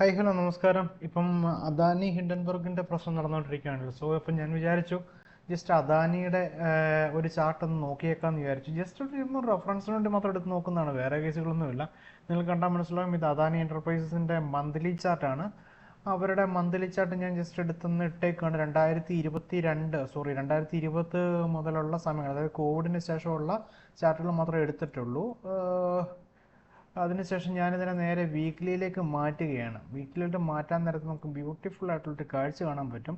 Hi hello നമസ്കാരം. ഇപ്പം അദാനി ഹിൻഡൻബർഗിന്റെ പ്രശ്നം നടന്നുകൊണ്ടിരിക്കുകയാണല്ലോ. ഇപ്പം ഞാൻ വിചാരിച്ചു ജസ്റ്റ് അദാനിയുടെ ഒരു ചാർട്ട് ഒന്ന് നോക്കിയേക്കാന്ന് വിചാരിച്ചു. ജസ്റ്റ് ഒരു റെഫറൻസിന് വേണ്ടി മാത്രം എടുത്ത് നോക്കുന്നതാണ്, വേറെ കേസുകളൊന്നുമില്ല. നിങ്ങൾ കണ്ടാൽ മനസ്സിലാവും ഇത് അദാനി എന്റർപ്രൈസസിന്റെ മന്ത്ലി ചാർട്ടാണ്. അവരുടെ മന്ത്ലി ചാർട്ട് ഞാൻ ജസ്റ്റ് എടുത്തൊന്ന് ഇട്ടേക്കാണ്. 2020 മുതലുള്ള സമയങ്ങൾ, അതായത് കോവിഡിന് ശേഷമുള്ള ചാർട്ടുകൾ മാത്രമേ എടുത്തിട്ടുള്ളൂ. അതിനുശേഷം ഞാനിതിനെ നേരെ വീക്ക്ലിയിലേക്ക് മാറ്റുകയാണ്. വീക്ക്ലിയിലോട്ട് മാറ്റാൻ നേരത്ത് നമുക്ക് ബ്യൂട്ടിഫുൾ ആയിട്ടുള്ളൊരു കാഴ്ച കാണാൻ പറ്റും.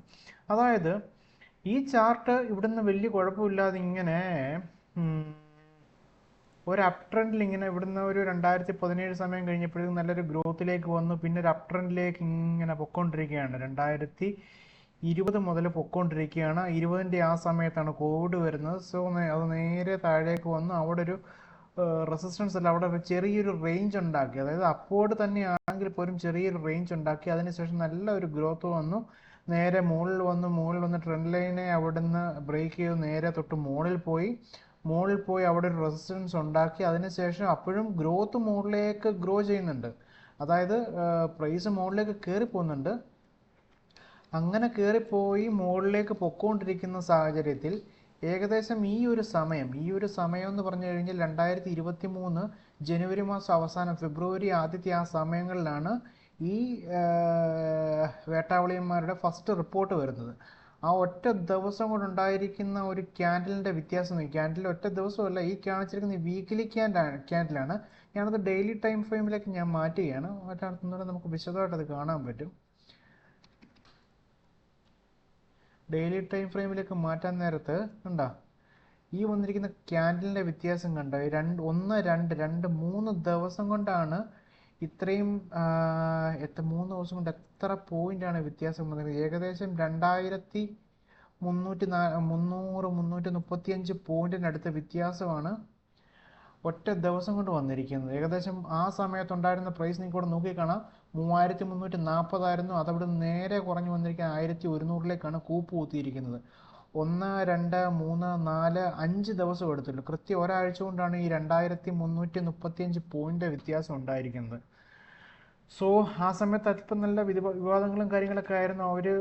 അതായത് ഈ ചാർട്ട് ഇവിടുന്ന് വലിയ കുഴപ്പമില്ലാതെ ഇങ്ങനെ ഒരു അപ് ട്രെൻഡിൽ ഇങ്ങനെ ഇവിടുന്ന് ഒരു 2017 സമയം കഴിഞ്ഞപ്പോഴേക്കും നല്ലൊരു ഗ്രോത്തിലേക്ക് വന്നു. പിന്നെ ഒരു അപ് ട്രെൻഡിലേക്ക് ഇങ്ങനെ പൊക്കോണ്ടിരിക്കുകയാണ്. 2020 മുതൽ പൊക്കോണ്ടിരിക്കുകയാണ്. 20ന്റെ ആ സമയത്താണ് കോവിഡ് വരുന്നത്. സോ അത് നേരെ താഴേക്ക് വന്നു. അവിടെ ഒരു റെസിസ്റ്റൻസ് അല്ല, അവിടെ ചെറിയൊരു റേഞ്ച് ഉണ്ടാക്കി. അതായത് അപ്വേർഡ് തന്നെയാണെങ്കിൽ പോലും ചെറിയൊരു റേഞ്ച് ഉണ്ടാക്കി. അതിനുശേഷം നല്ല ഒരു ഗ്രോത്ത് വന്നു. നേരെ മുകളിൽ വന്ന് ട്രെൻഡ് ലൈനെ അവിടുന്ന് ബ്രേക്ക് ചെയ്ത് നേരെ തൊട്ട് മുകളിൽ പോയി അവിടെ ഒരു റെസിസ്റ്റൻസ് ഉണ്ടാക്കി. അതിനുശേഷം അപ്പോഴും ഗ്രോത്ത് മുകളിലേക്ക് ഗ്രോ ചെയ്യുന്നുണ്ട്. അതായത് പ്രൈസ് മുകളിലേക്ക് കയറി പോകുന്നുണ്ട്. അങ്ങനെ കയറിപ്പോയി മുകളിലേക്ക് പൊക്കോണ്ടിരിക്കുന്ന സാഹചര്യത്തിൽ ഏകദേശം ഈ ഒരു സമയം എന്ന് പറഞ്ഞു കഴിഞ്ഞാൽ 2023 ജനുവരി മാസം അവസാനം ഫെബ്രുവരി ആദ്യത്തെ ആ സമയങ്ങളിലാണ് ഈ വേട്ടാവളിയന്മാരുടെ ഫസ്റ്റ് റിപ്പോർട്ട് വരുന്നത്. ആ ഒറ്റ ദിവസം കൊണ്ടുണ്ടായിരിക്കുന്ന ഒരു ക്യാൻഡലിന്റെ വ്യത്യാസം, ക്യാൻഡിൽ ഒറ്റ ദിവസമല്ല, ഈ കാണിച്ചിരിക്കുന്ന വീക്കിലി ക്യാൻഡിലാണ്. ഞാനത് ഡെയിലി ടൈം ഫ്രെയിമിലേക്ക് ഞാൻ മാറ്റുകയാണ്. മാറ്റാടുത്തുനിന്ന് നമുക്ക് വിശദമായിട്ട് അത് കാണാൻ പറ്റും. ഡെയിലി ടൈം ഫ്രെയിമിലേക്ക് മാറ്റാൻ നേരത്ത് കണ്ടോ, ഈ വന്നിരിക്കുന്ന ക്യാൻഡലിന്റെ വ്യത്യാസം കണ്ടോ? 3 ദിവസം കൊണ്ടാണ് ഇത്രയും 3 ദിവസം കൊണ്ട് എത്ര പോയിന്റ് ആണ് വ്യത്യാസം വന്നത്? ഏകദേശം 2335 പോയിന്റിനടുത്ത വ്യത്യാസമാണ് ഒറ്റ ദിവസം കൊണ്ട് വന്നിരിക്കുന്നത്. ഏകദേശം ആ സമയത്തുണ്ടായിരുന്ന പ്രൈസ് നിങ്ങൾക്ക് ഇവിടെ നോക്കി കാണാം, 3340 ആയിരുന്നു. അതവിടെ നേരെ കുറഞ്ഞു വന്നിരിക്കുന്നത് 1100ലേക്കാണ് കൂപ്പ് കുത്തിയിരിക്കുന്നത്. 1, 2, 3, 4, 5 ദിവസം എടുത്തുള്ളൂ. കൃത്യം ഒരാഴ്ച കൊണ്ടാണ് ഈ 2335 പോയിന്റ് വ്യത്യാസം ഉണ്ടായിരിക്കുന്നത്. സോ ആ സമയത്ത് അല്പം നല്ല വിവാദങ്ങളും കാര്യങ്ങളൊക്കെ ആയിരുന്നു. അവര്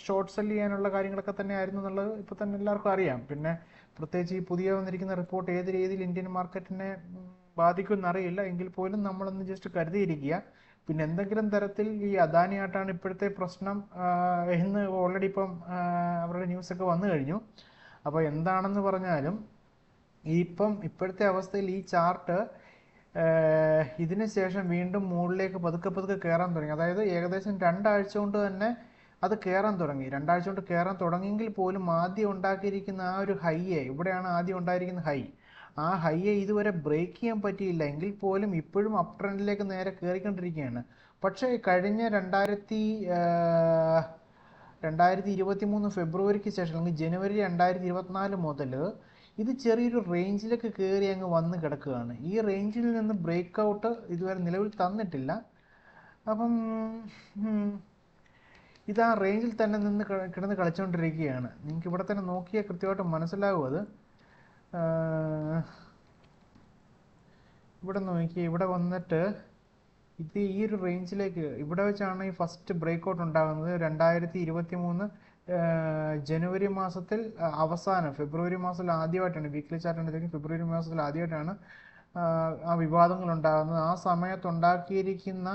ഷോർട്ട് സെല് ചെയ്യാനുള്ള കാര്യങ്ങളൊക്കെ തന്നെ ആയിരുന്നു എന്നുള്ളത് ഇപ്പൊ തന്നെ എല്ലാവർക്കും അറിയാം. പിന്നെ പ്രത്യേകിച്ച് ഈ പുതിയ വന്നിരിക്കുന്ന റിപ്പോർട്ട് ഏത് രീതിയിൽ ഇന്ത്യൻ മാർക്കറ്റിനെ ബാധിക്കുമെന്ന് അറിയില്ല. എങ്കിൽ പോലും നമ്മളൊന്ന് ജസ്റ്റ് കരുതിയിരിക്കുക. പിന്നെ എന്തെങ്കിലും തരത്തിൽ ഈ അദാനിയായിട്ടാണ് ഇപ്പോഴത്തെ പ്രശ്നം എന്ന് ഓൾറെഡി ഇപ്പം അവരുടെ ന്യൂസൊക്കെ വന്നു കഴിഞ്ഞു. അപ്പോൾ എന്താണെന്ന് പറഞ്ഞാലും ഇപ്പോഴത്തെ അവസ്ഥയിൽ ഈ ചാർട്ട് ഇതിന് ശേഷം വീണ്ടും മുകളിലേക്ക് പതുക്കെ കയറാൻ തുടങ്ങി. അതായത് ഏകദേശം 2 ആഴ്ച കൊണ്ട് തന്നെ അത് കയറാൻ തുടങ്ങി. 2 ആഴ്ച കൊണ്ട് കയറാൻ തുടങ്ങിയെങ്കിൽ പോലും ആദ്യം ഉണ്ടാക്കിയിരിക്കുന്ന ആ ഒരു ഹൈയെ, ഇവിടെയാണ് ആദ്യം ഉണ്ടായിരിക്കുന്ന ഹൈ, ആ ഹൈയെ ഇതുവരെ ബ്രേക്ക് ചെയ്യാൻ പറ്റിയില്ല. എങ്കിൽ പോലും ഇപ്പോഴും അപ് ട്രെൻഡിലേക്ക് നേരെ കയറിക്കൊണ്ടിരിക്കുകയാണ്. പക്ഷേ കഴിഞ്ഞ 2023 ഫെബ്രുവരിക്ക് ശേഷം അല്ലെങ്കിൽ ജനുവരി 2024 മുതൽ ഇത് ചെറിയൊരു റേഞ്ചിലേക്ക് കയറി അങ്ങ് വന്ന് കിടക്കുകയാണ്. ഈ റേഞ്ചിൽ നിന്ന് ബ്രേക്ക് ഔട്ട് ഇതുവരെ നിലവിൽ തന്നിട്ടില്ല. അപ്പം ഇത് ആ റേഞ്ചിൽ തന്നെ നിന്ന് കിടന്ന് കളിച്ചുകൊണ്ടിരിക്കുകയാണ്. നിങ്ങൾക്ക് ഇവിടെ തന്നെ നോക്കിയാൽ കൃത്യമായിട്ട് മനസ്സിലാകും അത്. ഇവിടെ നോക്കിയാൽ ഇവിടെ വന്നിട്ട് ഇത് ഈ ഒരു റേഞ്ചിലേക്ക് ഇവിടെ വെച്ചാണ് ഈ ഫസ്റ്റ് ബ്രേക്ക് ഔട്ട് ഉണ്ടാകുന്നത്. 2023 ജനുവരി മാസത്തിൽ അവസാനം, ഫെബ്രുവരി മാസത്തിൽ ആദ്യമായിട്ടാണ് വീക്ക്ലി ചാർട്ട് എടുത്തെങ്കിൽ ഫെബ്രുവരി മാസത്തിൽ ആദ്യമായിട്ടാണ് ആ വിവാദങ്ങൾ ഉണ്ടാകുന്നത്. ആ സമയത്ത് ഉണ്ടാക്കിയിരിക്കുന്ന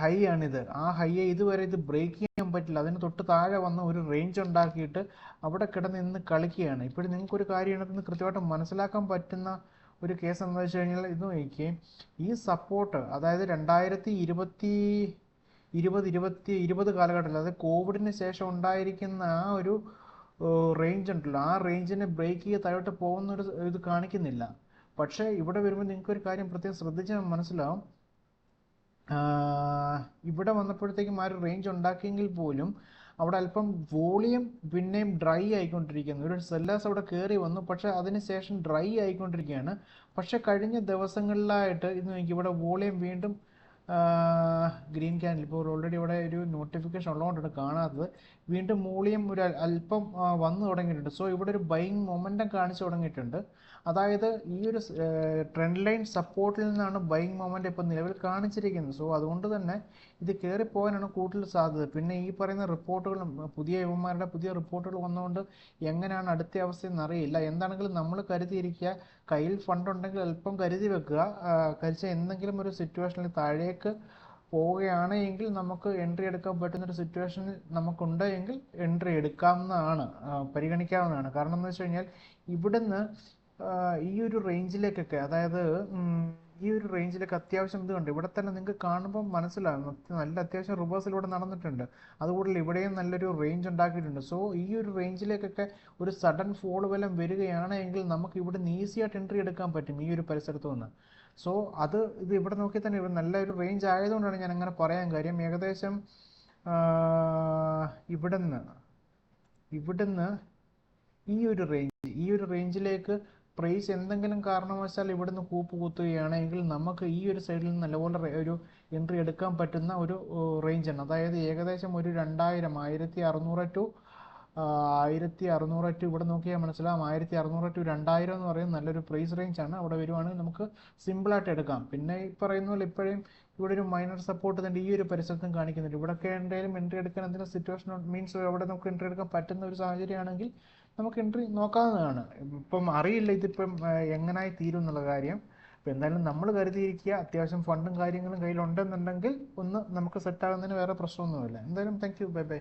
ഹൈ ആണിത്. ആ ഹൈയെ ഇതുവരെ ഇത് ബ്രേക്ക് ചെയ്യാൻ പറ്റില്ല. അതിന് തൊട്ട് താഴെ വന്ന ഒരു റേഞ്ച് ഉണ്ടാക്കിയിട്ട് അവിടെ കിടന്ന് ഇന്ന് കളിക്കുകയാണ്. ഇപ്പോഴും നിങ്ങൾക്കൊരു കാര്യം ഇതിനകത്ത് കൃത്യമായിട്ട് മനസ്സിലാക്കാൻ പറ്റുന്ന ഒരു കേസ് എന്താ വെച്ച് കഴിഞ്ഞാൽ, ഇത് നോക്കിയേ, ഈ സപ്പോർട്ട്, അതായത് 2020 കാലഘട്ടത്തിൽ, അതായത് കോവിഡിന് ശേഷം ഉണ്ടായിരിക്കുന്ന ആ ഒരു റേഞ്ച് ഉണ്ടല്ലോ, ആ റേഞ്ചിനെ ബ്രേക്ക് ചെയ്ത് താഴോട്ട് പോകുന്ന ഒരു ഇത് കാണിക്കുന്നില്ല. പക്ഷേ ഇവിടെ വരുമ്പോൾ നിങ്ങൾക്ക് ഒരു കാര്യം പ്രത്യേകം ശ്രദ്ധിച്ചാൽ മനസ്സിലാവും. ഇവിടെ വന്നപ്പോഴത്തേക്കും ആ ഒരു റേഞ്ച് ഉണ്ടാക്കിയെങ്കിൽ പോലും അവിടെ അല്പം വോളിയം പിന്നെയും ഡ്രൈ ആയിക്കൊണ്ടിരിക്കുന്നു. ഒരു സെല്ലേഴ്സ് അവിടെ കയറി വന്നു, പക്ഷെ അതിനുശേഷം ഡ്രൈ ആയിക്കൊണ്ടിരിക്കുകയാണ്. പക്ഷെ കഴിഞ്ഞ ദിവസങ്ങളിലായിട്ട് ഇത് നോക്കി, ഇവിടെ വോളിയം വീണ്ടും ഗ്രീൻ ക്യാൻഡിൽ, ഇപ്പോൾ ഓൾറെഡി ഇവിടെ ഒരു നോട്ടിഫിക്കേഷൻ ഉള്ളതുകൊണ്ടാണ് കാണാത്തത്. വീണ്ടും വോളിയം ഒരു അല്പം വന്നു തുടങ്ങിയിട്ടുണ്ട്. സോ ഇവിടെ ഒരു ബൈയിങ് മൊമെൻറ്റം കാണിച്ചു തുടങ്ങിയിട്ടുണ്ട്. അതായത് ഈ ഒരു ട്രെൻഡ് ലൈൻ സപ്പോർട്ടിൽ നിന്നാണ് ബൈങ് മൊമെന്റ് ഇപ്പോൾ നിലവിൽ കാണിച്ചിരിക്കുന്നത്. സോ അതുകൊണ്ട് തന്നെ ഇത് കയറിപ്പോകാനാണ് കൂടുതൽ സാധ്യത. പിന്നെ ഈ പറയുന്ന റിപ്പോർട്ടുകളും പുതിയ റിപ്പോർട്ടുകൾ വന്നുകൊണ്ട് എങ്ങനെയാണ് അടുത്ത അവസ്ഥ എന്നറിയില്ല. എന്താണെങ്കിലും നമ്മൾ കരുതിയിരിക്കുക, കയ്യിൽ ഫണ്ട് ഉണ്ടെങ്കിൽ അല്പം കരുതി വെക്കുക. കഴിച്ച എന്തെങ്കിലും ഒരു സിറ്റുവേഷനിൽ താഴേക്ക് പോവുകയാണെങ്കിൽ നമുക്ക് എൻട്രി എടുക്കാൻ പറ്റുന്നൊരു സിറ്റുവേഷൻ നമുക്കുണ്ട് എങ്കിൽ എൻട്രി എടുക്കാവുന്നതാണ്, പരിഗണിക്കാവുന്നതാണ്. കാരണം എന്ന് വെച്ച് കഴിഞ്ഞാൽ ഇവിടുന്ന് ഈ ഒരു റേഞ്ചിലേക്കൊക്കെ, അതായത് ഈ ഒരു റേഞ്ചിലേക്ക് അത്യാവശ്യം ഇത് കണ്ട് ഇവിടെ തന്നെ നിങ്ങൾക്ക് കാണുമ്പോൾ മനസ്സിലാകും നല്ല അത്യാവശ്യം റിവേഴ്സൽ ഇവിടെ നടന്നിട്ടുണ്ട്. അതുകൂടാതെ ഇവിടെയും നല്ലൊരു റേഞ്ച് ഉണ്ടാക്കിയിട്ടുണ്ട്. സോ ഈ ഒരു റേഞ്ചിലേക്കൊക്കെ ഒരു സഡൻ ഫോൾ വല്ലതും വരികയാണ് എങ്കിൽ നമുക്ക് ഇവിടെ ഈസി ആയിട്ട് എൻട്രി എടുക്കാൻ പറ്റും ഈ ഒരു പരിസരത്ത് നിന്ന്. സോ ഇത് ഇവിടെ നോക്കി തന്നെ ഇവിടെ നല്ലൊരു റേഞ്ച് ആയതുകൊണ്ടാണ് ഞാൻ അങ്ങനെ പറയാൻ കാര്യം. ഏകദേശം ഇവിടുന്ന് ഈ ഒരു റേഞ്ചിലേക്ക് പ്രൈസ് എന്തെങ്കിലും കാരണവശാൽ ഇവിടുന്ന് കൂപ്പ് കുത്തുകയാണെങ്കിൽ നമുക്ക് ഈ ഒരു സൈഡിൽ നിന്ന് നല്ലപോലെ ഒരു എൻട്രി എടുക്കാൻ പറ്റുന്ന ഒരു റേഞ്ചാണ്. അതായത് ഏകദേശം ഒരു 1600 ടു 1600 ടു ഇവിടെ നോക്കിയാൽ മനസ്സിലാവും, 1600 ടു 2000 എന്ന് പറയുന്നത് നല്ലൊരു പ്രൈസ് റേഞ്ചാണ്. അവിടെ വരുവാണെങ്കിൽ നമുക്ക് സിമ്പിളായിട്ട് എടുക്കാം. പിന്നെ ഈ പറയുന്ന പോലെ ഇപ്പോഴും ഇവിടെ ഒരു മൈനർ സപ്പോർട്ട് തന്നെ ഈ ഒരു പരിസരത്തും കാണിക്കുന്നുണ്ട്. ഇവിടെയൊക്കെ എന്തെങ്കിലും എൻട്രി എടുക്കാൻ എന്തെങ്കിലും സിറ്റുവേഷൻ മീൻസ് അവിടെ നമുക്ക് എൻട്രി എടുക്കാൻ പറ്റുന്ന ഒരു സാഹചര്യമാണെങ്കിൽ നമുക്ക് എൻട്രി നോക്കാവുന്നതാണ്. ഇപ്പം അറിയില്ല ഇതിപ്പം എങ്ങനായി തീരും എന്നുള്ള കാര്യം. അപ്പം എന്തായാലും നമ്മൾ കരുതിയിരിക്കുക, അത്യാവശ്യം ഫണ്ടും കാര്യങ്ങളും കയ്യിലുണ്ടെന്നുണ്ടെങ്കിൽ ഒന്ന് നമുക്ക് സെറ്റ് ആകുന്നതിന് വേറെ പ്രശ്നമൊന്നുമില്ല. എന്തായാലും താങ്ക് യു, ബൈ ബൈ.